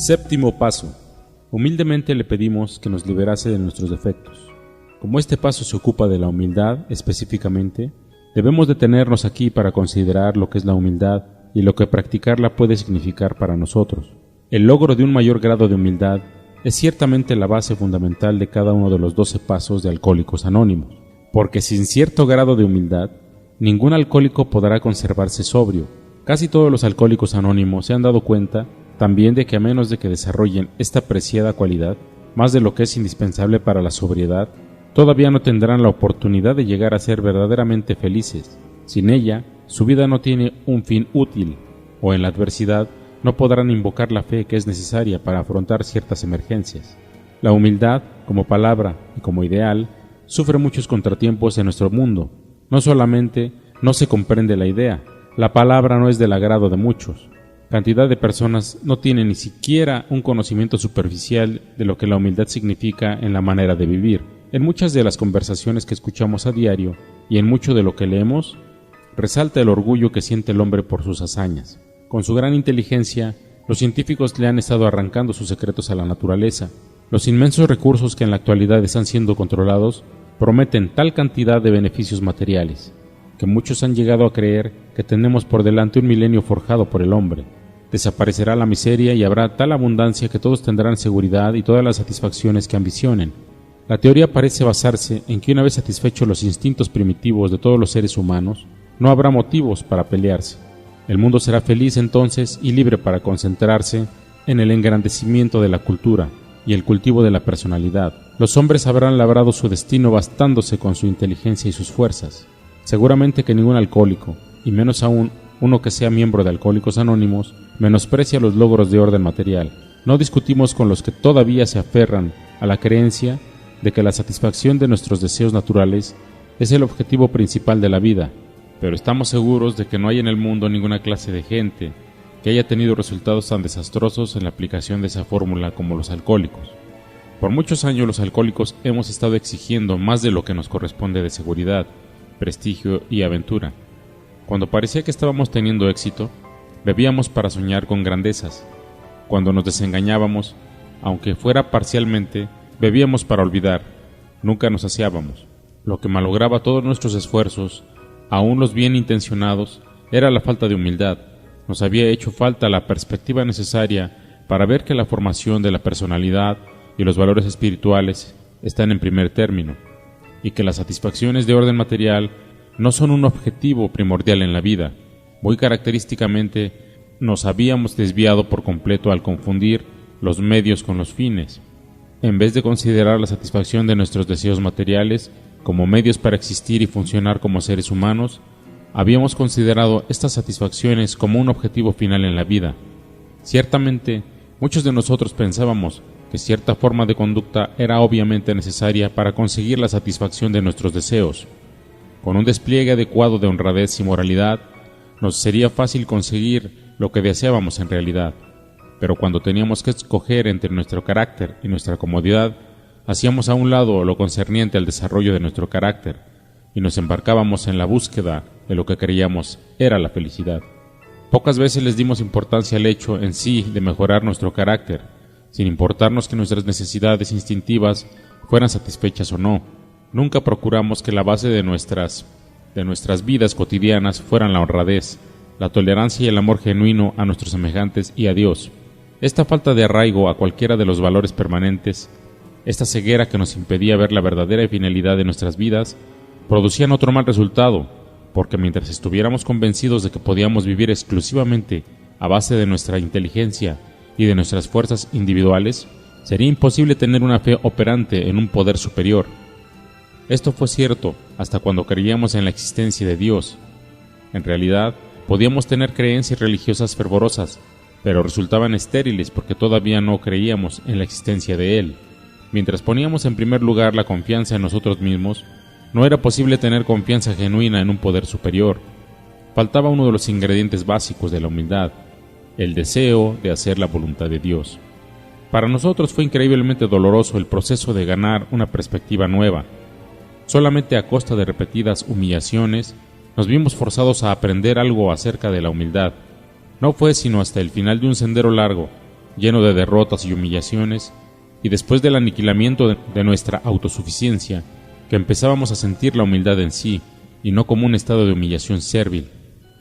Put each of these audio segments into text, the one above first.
Séptimo paso. Humildemente le pedimos que nos liberase de nuestros defectos. Como este paso se ocupa de la humildad específicamente, debemos detenernos aquí para considerar lo que es la humildad y lo que practicarla puede significar para nosotros. El logro de un mayor grado de humildad es ciertamente la base fundamental de cada uno de los 12 pasos de Alcohólicos Anónimos, porque sin cierto grado de humildad, ningún alcohólico podrá conservarse sobrio. Casi todos los alcohólicos anónimos se han dado cuenta también de que a menos de que desarrollen esta preciada cualidad, más de lo que es indispensable para la sobriedad, todavía no tendrán la oportunidad de llegar a ser verdaderamente felices. Sin ella, su vida no tiene un fin útil, o en la adversidad no podrán invocar la fe que es necesaria para afrontar ciertas emergencias. La humildad, como palabra y como ideal, sufre muchos contratiempos en nuestro mundo. No solamente no se comprende la idea, la palabra no es del agrado de muchos. Cantidad de personas no tienen ni siquiera un conocimiento superficial de lo que la humildad significa en la manera de vivir. En muchas de las conversaciones que escuchamos a diario y en mucho de lo que leemos, resalta el orgullo que siente el hombre por sus hazañas. Con su gran inteligencia, los científicos le han estado arrancando sus secretos a la naturaleza. Los inmensos recursos que en la actualidad están siendo controlados prometen tal cantidad de beneficios materiales, que muchos han llegado a creer que tenemos por delante un milenio forjado por el hombre. Desaparecerá la miseria y habrá tal abundancia que todos tendrán seguridad y todas las satisfacciones que ambicionen. La teoría parece basarse en que una vez satisfechos los instintos primitivos de todos los seres humanos, no habrá motivos para pelearse. El mundo será feliz entonces y libre para concentrarse en el engrandecimiento de la cultura y el cultivo de la personalidad. Los hombres habrán labrado su destino bastándose con su inteligencia y sus fuerzas. Seguramente que ningún alcohólico, y menos aún uno que sea miembro de Alcohólicos Anónimos, menosprecia los logros de orden material. No discutimos con los que todavía se aferran a la creencia de que la satisfacción de nuestros deseos naturales es el objetivo principal de la vida, pero estamos seguros de que no hay en el mundo ninguna clase de gente que haya tenido resultados tan desastrosos en la aplicación de esa fórmula como los alcohólicos. Por muchos años los alcohólicos hemos estado exigiendo más de lo que nos corresponde de seguridad, prestigio y aventura. Cuando parecía que estábamos teniendo éxito, bebíamos para soñar con grandezas. Cuando nos desengañábamos, aunque fuera parcialmente, bebíamos para olvidar. Nunca nos saciábamos. Lo que malograba todos nuestros esfuerzos, aun los bien intencionados, era la falta de humildad. Nos había hecho falta la perspectiva necesaria para ver que la formación de la personalidad y los valores espirituales están en primer término, y que las satisfacciones de orden material no son un objetivo primordial en la vida. Muy característicamente, nos habíamos desviado por completo al confundir los medios con los fines. En vez de considerar la satisfacción de nuestros deseos materiales como medios para existir y funcionar como seres humanos, habíamos considerado estas satisfacciones como un objetivo final en la vida. Ciertamente, muchos de nosotros pensábamos que cierta forma de conducta era obviamente necesaria para conseguir la satisfacción de nuestros deseos. Con un despliegue adecuado de honradez y moralidad, nos sería fácil conseguir lo que deseábamos en realidad. Pero cuando teníamos que escoger entre nuestro carácter y nuestra comodidad, hacíamos a un lado lo concerniente al desarrollo de nuestro carácter y nos embarcábamos en la búsqueda de lo que creíamos era la felicidad. Pocas veces les dimos importancia al hecho en sí de mejorar nuestro carácter, sin importarnos que nuestras necesidades instintivas fueran satisfechas o no. Nunca procuramos que la base de nuestras vidas cotidianas fueran la honradez, la tolerancia y el amor genuino a nuestros semejantes y a Dios. Esta falta de arraigo a cualquiera de los valores permanentes, esta ceguera que nos impedía ver la verdadera finalidad de nuestras vidas, producían otro mal resultado, porque mientras estuviéramos convencidos de que podíamos vivir exclusivamente a base de nuestra inteligencia y de nuestras fuerzas individuales, sería imposible tener una fe operante en un poder superior. Esto fue cierto hasta cuando creíamos en la existencia de Dios. En realidad, podíamos tener creencias religiosas fervorosas, pero resultaban estériles porque todavía no creíamos en la existencia de Él. Mientras poníamos en primer lugar la confianza en nosotros mismos, no era posible tener confianza genuina en un poder superior. Faltaba uno de los ingredientes básicos de la humildad, el deseo de hacer la voluntad de Dios. Para nosotros fue increíblemente doloroso el proceso de ganar una perspectiva nueva. Solamente a costa de repetidas humillaciones, nos vimos forzados a aprender algo acerca de la humildad. No fue sino hasta el final de un sendero largo, lleno de derrotas y humillaciones, y después del aniquilamiento de nuestra autosuficiencia, que empezábamos a sentir la humildad en sí, y no como un estado de humillación servil.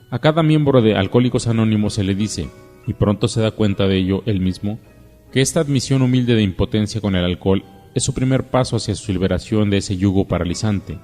A cada miembro de Alcohólicos Anónimos se le dice, y pronto se da cuenta de ello él mismo, que esta admisión humilde de impotencia con el alcohol es su primer paso hacia su liberación de ese yugo paralizante.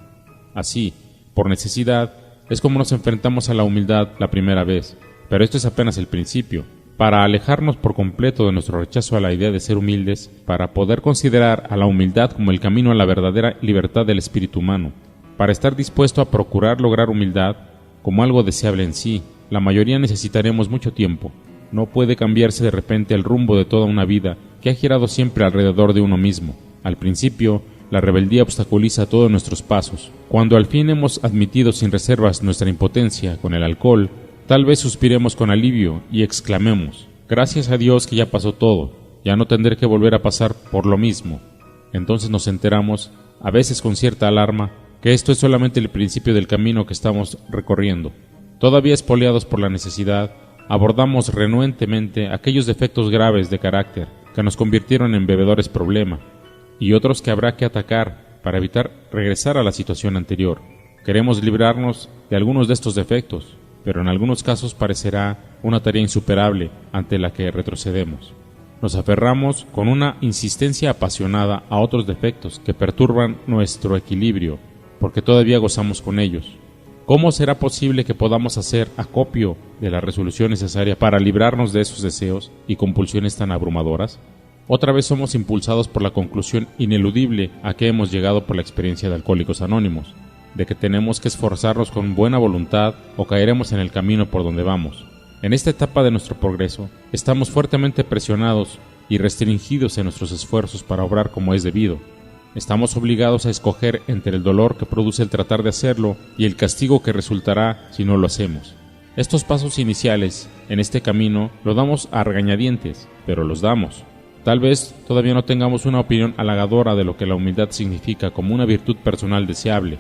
Así, por necesidad, es como nos enfrentamos a la humildad la primera vez, pero esto es apenas el principio. Para alejarnos por completo de nuestro rechazo a la idea de ser humildes, para poder considerar a la humildad como el camino a la verdadera libertad del espíritu humano, para estar dispuesto a procurar lograr humildad como algo deseable en sí, la mayoría necesitaremos mucho tiempo. No puede cambiarse de repente el rumbo de toda una vida que ha girado siempre alrededor de uno mismo. Al principio, la rebeldía obstaculiza todos nuestros pasos. Cuando al fin hemos admitido sin reservas nuestra impotencia con el alcohol, tal vez suspiremos con alivio y exclamemos, gracias a Dios que ya pasó todo, ya no tendré que volver a pasar por lo mismo. Entonces nos enteramos, a veces con cierta alarma, que esto es solamente el principio del camino que estamos recorriendo. Todavía espoleados por la necesidad, abordamos renuentemente aquellos defectos graves de carácter que nos convirtieron en bebedores problema, y otros que habrá que atacar para evitar regresar a la situación anterior. Queremos librarnos de algunos de estos defectos, pero en algunos casos parecerá una tarea insuperable ante la que retrocedemos. Nos aferramos con una insistencia apasionada a otros defectos que perturban nuestro equilibrio, porque todavía gozamos con ellos. ¿Cómo será posible que podamos hacer acopio de la resolución necesaria para librarnos de esos deseos y compulsiones tan abrumadoras? Otra vez somos impulsados por la conclusión ineludible a que hemos llegado por la experiencia de Alcohólicos Anónimos, de que tenemos que esforzarnos con buena voluntad o caeremos en el camino por donde vamos. En esta etapa de nuestro progreso, estamos fuertemente presionados y restringidos en nuestros esfuerzos para obrar como es debido. Estamos obligados a escoger entre el dolor que produce el tratar de hacerlo y el castigo que resultará si no lo hacemos. Estos pasos iniciales en este camino los damos a regañadientes, pero los damos. Tal vez todavía no tengamos una opinión halagadora de lo que la humildad significa como una virtud personal deseable,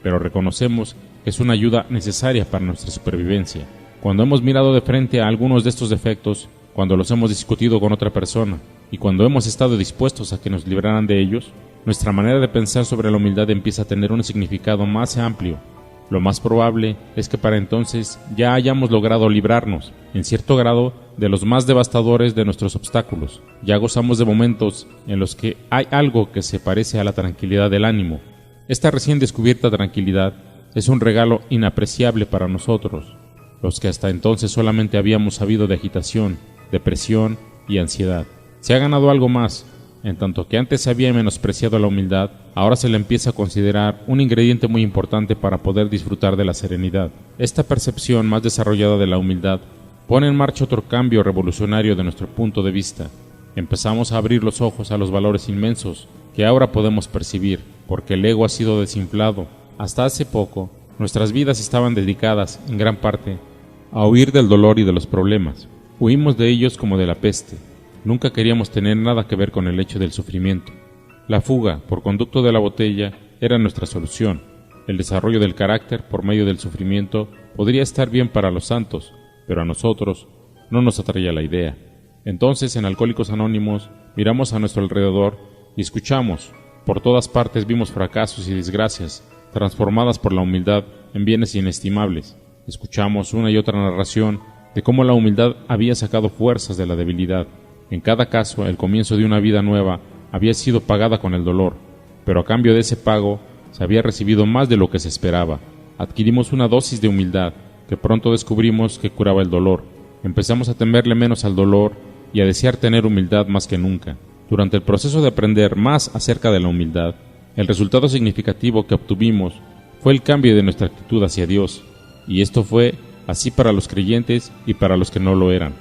pero reconocemos que es una ayuda necesaria para nuestra supervivencia. Cuando hemos mirado de frente a algunos de estos defectos, cuando los hemos discutido con otra persona y cuando hemos estado dispuestos a que nos libraran de ellos, nuestra manera de pensar sobre la humildad empieza a tener un significado más amplio. Lo más probable es que para entonces ya hayamos logrado librarnos, en cierto grado, de los más devastadores de nuestros obstáculos. Ya gozamos de momentos en los que hay algo que se parece a la tranquilidad del ánimo. Esta recién descubierta tranquilidad es un regalo inapreciable para nosotros, los que hasta entonces solamente habíamos sabido de agitación, depresión y ansiedad. Se ha ganado algo más. En tanto que antes se había menospreciado la humildad, ahora se le empieza a considerar un ingrediente muy importante para poder disfrutar de la serenidad. Esta percepción más desarrollada de la humildad pone en marcha otro cambio revolucionario de nuestro punto de vista. Empezamos a abrir los ojos a los valores inmensos que ahora podemos percibir, porque el ego ha sido desinflado. Hasta hace poco, nuestras vidas estaban dedicadas, en gran parte, a huir del dolor y de los problemas. Huimos de ellos como de la peste. Nunca queríamos tener nada que ver con el hecho del sufrimiento. La fuga por conducto de la botella era nuestra solución. El desarrollo del carácter por medio del sufrimiento podría estar bien para los santos, pero a nosotros no nos atraía la idea. Entonces, en Alcohólicos Anónimos, miramos a nuestro alrededor y escuchamos. Por todas partes vimos fracasos y desgracias, transformadas por la humildad en bienes inestimables. Escuchamos una y otra narración de cómo la humildad había sacado fuerzas de la debilidad. En cada caso, el comienzo de una vida nueva había sido pagada con el dolor, pero a cambio de ese pago se había recibido más de lo que se esperaba. Adquirimos una dosis de humildad que pronto descubrimos que curaba el dolor. Empezamos a temerle menos al dolor y a desear tener humildad más que nunca. Durante el proceso de aprender más acerca de la humildad, el resultado significativo que obtuvimos fue el cambio de nuestra actitud hacia Dios, y esto fue así para los creyentes y para los que no lo eran.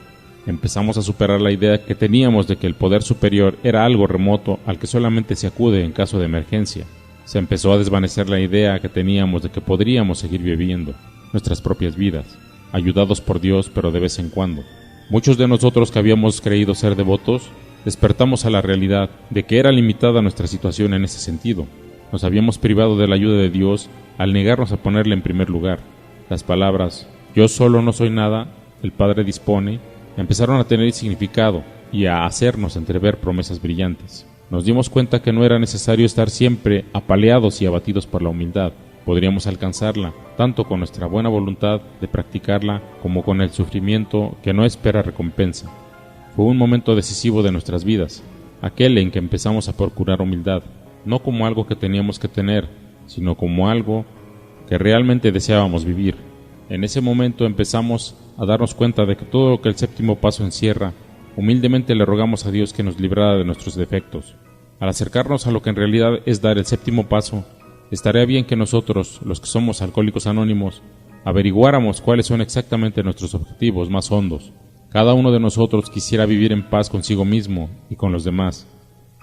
Empezamos a superar la idea que teníamos de que el poder superior era algo remoto al que solamente se acude en caso de emergencia. Se empezó a desvanecer la idea que teníamos de que podríamos seguir viviendo nuestras propias vidas, ayudados por Dios, pero de vez en cuando. Muchos de nosotros que habíamos creído ser devotos, despertamos a la realidad de que era limitada nuestra situación en ese sentido. Nos habíamos privado de la ayuda de Dios al negarnos a ponerle en primer lugar. Las palabras, yo solo no soy nada, el Padre dispone, empezaron a tener significado, y a hacernos entrever promesas brillantes. Nos dimos cuenta que no era necesario estar siempre apaleados y abatidos por la humildad. Podríamos alcanzarla, tanto con nuestra buena voluntad de practicarla como con el sufrimiento que no espera recompensa. Fue un momento decisivo de nuestras vidas, aquel en que empezamos a procurar humildad, no como algo que teníamos que tener, sino como algo que realmente deseábamos vivir. En ese momento empezamos a darnos cuenta de que todo lo que el séptimo paso encierra, humildemente le rogamos a Dios que nos librara de nuestros defectos. Al acercarnos a lo que en realidad es dar el séptimo paso, estaría bien que nosotros, los que somos alcohólicos anónimos, averiguáramos cuáles son exactamente nuestros objetivos más hondos. Cada uno de nosotros quisiera vivir en paz consigo mismo y con los demás.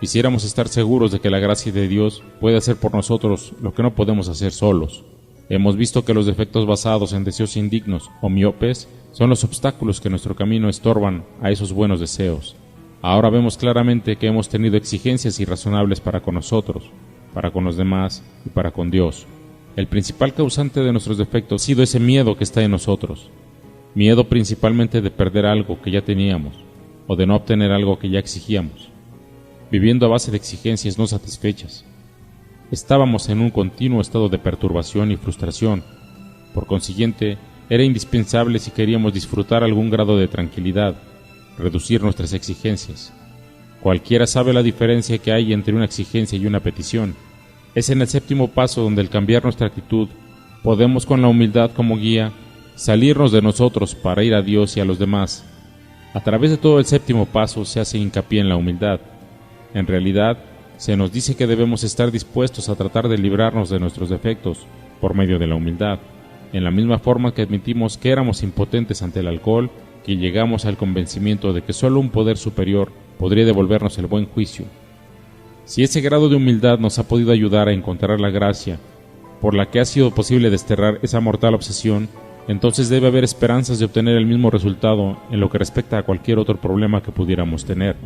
Quisiéramos estar seguros de que la gracia de Dios puede hacer por nosotros lo que no podemos hacer solos. Hemos visto que los defectos basados en deseos indignos o miopes son los obstáculos que nuestro camino estorban a esos buenos deseos. Ahora vemos claramente que hemos tenido exigencias irrazonables para con nosotros, para con los demás y para con Dios. El principal causante de nuestros defectos ha sido ese miedo que está en nosotros. Miedo principalmente de perder algo que ya teníamos o de no obtener algo que ya exigíamos, viviendo a base de exigencias no satisfechas. Estábamos en un continuo estado de perturbación y frustración. Por consiguiente, era indispensable si queríamos disfrutar algún grado de tranquilidad, reducir nuestras exigencias. Cualquiera sabe la diferencia que hay entre una exigencia y una petición. Es en el séptimo paso donde al cambiar nuestra actitud, podemos con la humildad como guía, salirnos de nosotros para ir a Dios y a los demás. A través de todo el séptimo paso se hace hincapié en la humildad. En realidad, se nos dice que debemos estar dispuestos a tratar de librarnos de nuestros defectos por medio de la humildad, en la misma forma que admitimos que éramos impotentes ante el alcohol, que llegamos al convencimiento de que solo un poder superior podría devolvernos el buen juicio. Si ese grado de humildad nos ha podido ayudar a encontrar la gracia por la que ha sido posible desterrar esa mortal obsesión, entonces debe haber esperanzas de obtener el mismo resultado en lo que respecta a cualquier otro problema que pudiéramos tener.